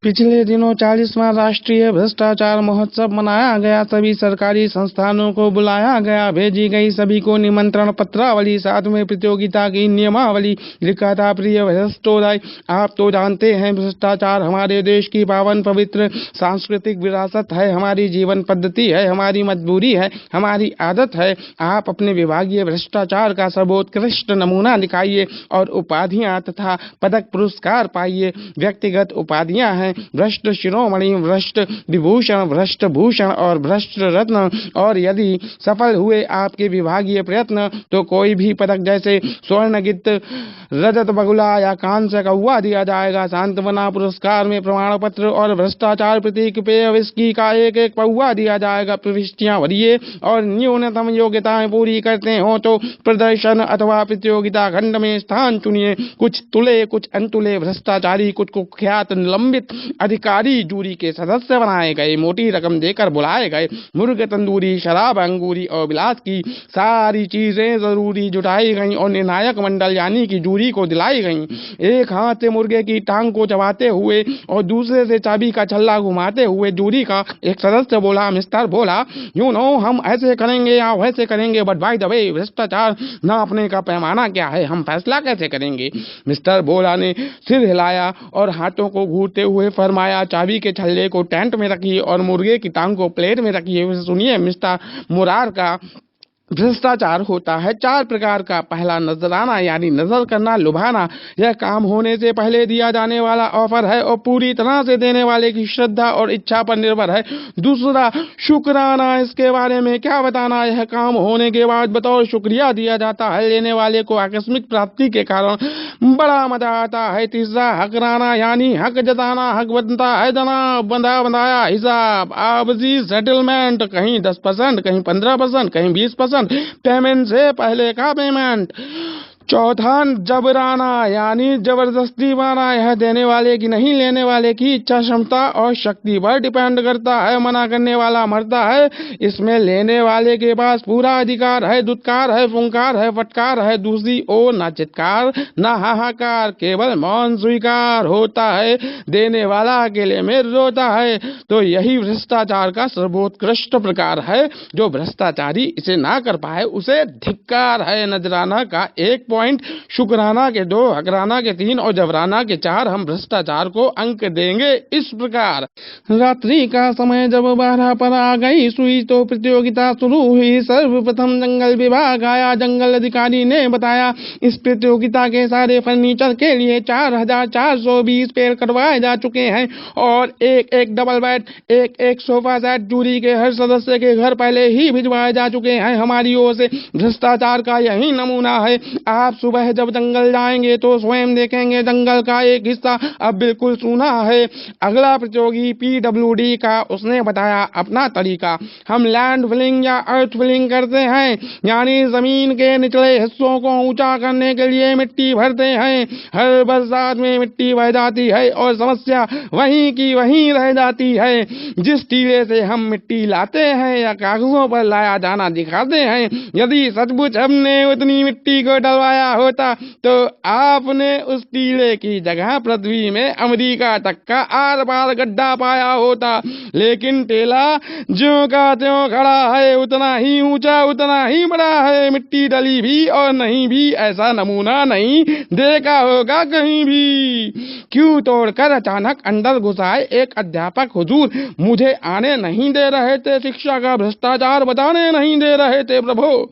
पिछले दिनों 40वां राष्ट्रीय भ्रष्टाचार महोत्सव मनाया गया। सभी सरकारी संस्थानों को बुलाया गया, भेजी गई सभी को निमंत्रण पत्रावली, साथ में प्रतियोगिता की नियमावली। लिखा था, प्रिय भ्रष्टोदय, आप तो जानते हैं भ्रष्टाचार हमारे देश की पावन पवित्र सांस्कृतिक विरासत है, हमारी जीवन पद्धति है, हमारी मजबूरी है, हमारी आदत है। आप अपने विभागीय भ्रष्टाचार का सर्वोत्कृष्ट नमूना दिखाइए और उपाधियां तथा पदक पुरस्कार पाइए। व्यक्तिगत उपाधियां हैं भ्रष्ट शिरोमणि, भ्रष्ट विभूषण, भ्रष्ट भूषण और भ्रष्ट रत्न। और यदि सफल हुए आपके विभागीय प्रयत्न तो कोई भी पदक जैसे स्वर्ण गिद्ध, रजत बगुला या कांस्य कौवा दिया जाएगा। सांत्वना पुरस्कार में प्रमाण पत्र और भ्रष्टाचार प्रतीक पेय विस्की का एक एक पौवा दिया जाएगा। प्रविष्टियां भरिए और न्यूनतम योग्यताएं पूरी करते हो तो प्रदर्शन अथवा प्रतियोगिता खंड में स्थान चुनिए। कुछ तुले कुछ अनतुले भ्रष्टाचारी, कुछ कुख्यात निलंबित अधिकारी जूरी के सदस्य बनाए गए, मोटी रकम देकर बुलाए गए। मुर्ग, तंदूरी, शराब, अंगूरी और बिलास की सारी चीजें जरूरी जुटाई गई और निर्णायक मंडल यानी कि जूरी को दिलाई गई। एक हाथ से मुर्गे की टांग को चबाते हुए और दूसरे से चाबी का छल्ला घुमाते हुए जूरी का एक सदस्य बोला, मिस्टर बोला, यू नो हम ऐसे करेंगे या वैसे करेंगे, बट बाय द वे भ्रष्टाचार नापने का पैमाना क्या है, हम फैसला कैसे करेंगे। मिस्टर बोला ने सिर हिलाया और हाथों को घूरते हुए फरमाया, चाबी के छल्ले को टेंट में रखिए और मुर्गे की टांग को प्लेट में रखिए। सुनिए मिस्टर मुरार का भ्रष्टाचार होता है 4 प्रकार का। पहला नजराना यानी नजर करना, लुभाना। यह काम होने से पहले दिया जाने वाला ऑफर है और पूरी तरह से देने वाले की श्रद्धा और इच्छा पर निर्भर है। दूसरा शुक्राना, इसके बारे में क्या बताना, यह काम होने के बाद बतौर शुक्रिया दिया जाता है, लेने वाले को आकस्मिक प्राप्ति के कारण बड़ा मजा आता है। तीसरा हकराना यानी हक जताना, हक बनता है जनाब, बंधा बंधाया हिसाब, आपसी सेटलमेंट, कहीं 10%, कहीं 15%, कहीं 20% पेमेंट से पहले का पेमेंट। चौथा जबराना यानी जबरदस्ती माना, यह देने वाले की नहीं लेने वाले की इच्छा क्षमता और शक्ति पर डिपेंड करता है। मना करने वाला मरता है, इसमें लेने वाले के पास पूरा अधिकार है। दुत्कार है, फुंकार है, फटकार है, दूसरी ओर ना चित्कार ना हाहाकार, केवल मौन स्वीकार होता है। देने वाला अकेले में रोता है। तो यही भ्रष्टाचार का सर्वोत्कृष्ट प्रकार है। जो भ्रष्टाचारी इसे ना कर पाए उसे धिक्कार है। नजराना का 1 पॉइंट, शुक्राना के 2, हकराना के 3 और जबराना के 4। हम भ्रष्टाचार को अंक देंगे इस प्रकार। रात्रि का समय जब 12 पर आ गई सुई तो प्रतियोगिता शुरू हुई। सर्वप्रथम जंगल विभाग आया। जंगल अधिकारी ने बताया, इस प्रतियोगिता के सारे फर्नीचर के लिए 4420 पेड़ कटवाए जा चुके हैं और एक डबल बेड, एक सोफा सेट जूरी के हर सदस्य के घर पहले ही भिजवाए जा चुके हैं। हमारी ओर से भ्रष्टाचार का यही नमूना है। आप सुबह जब जंगल जाएंगे तो स्वयं देखेंगे जंगल का एक हिस्सा अब बिल्कुल सूना है। अगला प्रतियोगी पीडब्ल्यूडी का, उसने बताया अपना तरीका। हम लैंड फिलिंग या अर्थ फिलिंग करते हैं, यानी जमीन के निचले हिस्सों को ऊंचा करने के लिए मिट्टी भरते हैं। हर बरसात में मिट्टी बह जाती है और समस्या वहीं की वहीं रह जाती है। जिस टीले से हम मिट्टी लाते हैं या कागजों पर लाया जाना दिखाते हैं, यदि सचमुच हमने उतनी मिट्टी को डलवाया होता तो आपने उस टीले की जगह पृथ्वी में अमेरिका तक का आर पार गड्ढा पाया होता। लेकिन टेला ज्यों का त्यों खड़ा है, उतना ही ऊंचा, उतना ही बड़ा है। मिट्टी डली भी और नहीं भी, ऐसा नमूना नहीं देखा होगा कहीं भी। क्यों तोड़कर अचानक अंदर घुस आए एक अध्यापक, हुजूर मुझे आने नहीं दे रहे थे, शिक्षा का भ्रष्टाचार बताने नहीं दे रहे थे प्रभु।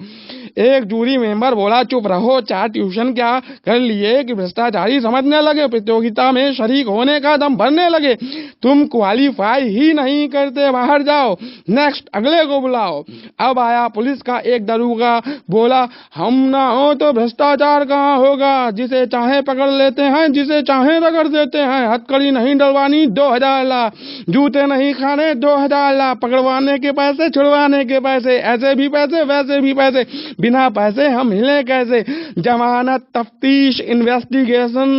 एक जूरी मेंबर बोला, चुप रहो, 4 ट्यूशन क्या कर लिए कि भ्रष्टाचारी समझने लगे, प्रतियोगिता में शरीक होने का दम भरने लगे। तुम क्वालिफाई ही नहीं करते, बाहर जाओ, नेक्स्ट अगले को बुलाओ। अब आया पुलिस का एक दरोगा, बोला, हम ना हो तो भ्रष्टाचार कहाँ होगा। जिसे चाहे पकड़ लेते हैं, जिसे चाहे रगड़ देते हैं। हथकड़ी नहीं डलवानी, 2000 ला। जूते नहीं खाने, 2000 ला। पकड़वाने के पैसे, छुड़वाने के पैसे, ऐसे भी पैसे वैसे भी पैसे। बिना पैसे हम हिले कैसे। जमानत, तफ्तीश, इन्वेस्टिगेशन,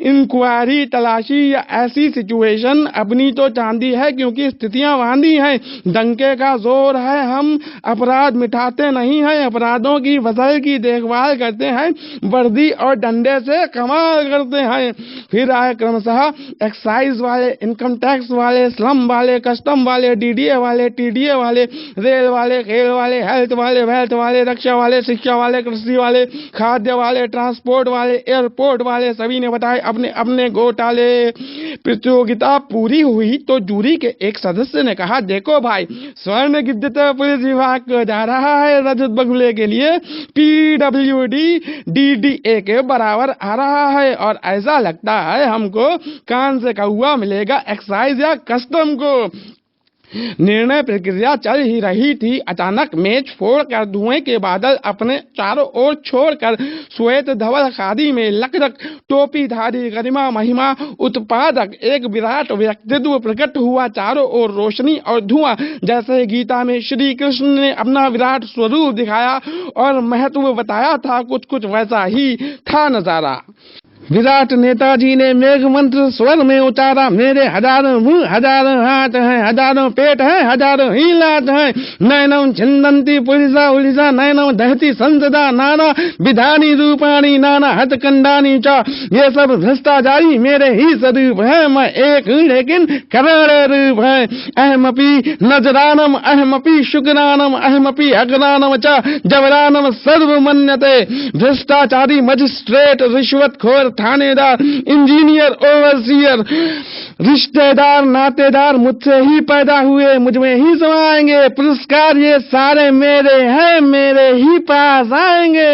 इंक्वायरी, तलाशी या ऐसी सिचुएशन अपनी तो चांदी है क्योंकि स्थितियां बांधी हैं। डंके का जोर है, हम अपराध मिटाते नहीं हैं, अपराधों की फसल की देखभाल करते हैं, वर्दी और डंडे से कमाल करते हैं। फिर आए क्रमशः एक्साइज वाले, इनकम टैक्स वाले, स्लम वाले, कस्टम वाले, डीडीए वाले, टीडीए वाले, रेल वाले, खेल वाले, हेल्थ वाले, वेल्थ वाले, रक्षा वाले, शिक्षा वाले, कृषि वाले, खाद्य वाले, ट्रांसपोर्ट वाले, एयरपोर्ट वाले, सभी ने बताए अपने अपने घोटाले। प्रतियोगिता पूरी हुई तो जूरी के एक सदस्य ने कहा, देखो भाई, स्वर्ण गिद्ध पुलिस विभाग को जा रहा है, रजत बगुले के लिए पीडब्ल्यूडी डीडीए के बराबर आ रहा है, और ऐसा लगता है हमको कान से कौवा मिलेगा एक्साइज या कस्टम को। निर्णय प्रक्रिया चल ही रही थी, अचानक मेज फोड़कर धुएं के बादल अपने चारों ओर छोड़कर श्वेत धवल खादी में लकड़क टोपीधारी गरिमा महिमा उत्पादक एक विराट व्यक्तित्व प्रकट हुआ। चारों ओर रोशनी और धुआं, जैसे गीता में श्री कृष्ण ने अपना विराट स्वरूप दिखाया और महत्व बताया था, कुछ कुछ वैसा ही था नजारा। विराट नेताजी ने मेघ मंत्र स्वर में उतारा, मेरे हजारों मुंह, हजारों हाथ हैं, हजारों पेट हैं, हजारों ही लात हैं, नैनम छिंदंती पुलिसा उलिसा, नैनम दहती संसदा, नाना विधानी रूपाणी, नाना हथकंडानी चा, ये सब भ्रष्टाचारी मेरे ही स्वरूप है। मैं एक हूँ लेकिन करोड़ों रूप है। अहमपि नजरानम, अहमपि शुक्रानम, अहमपि अग्रानम चा, जबरानम सर्वमन्यते। भ्रष्टाचारी, मजिस्ट्रेट, रिश्वतखोर, थानेदार, इंजीनियर, ओवरसियर, रिश्तेदार, नातेदार मुझसे ही पैदा हुए, मुझ में ही समाएंगे। पुरस्कार ये सारे मेरे हैं, मेरे ही पास आएंगे।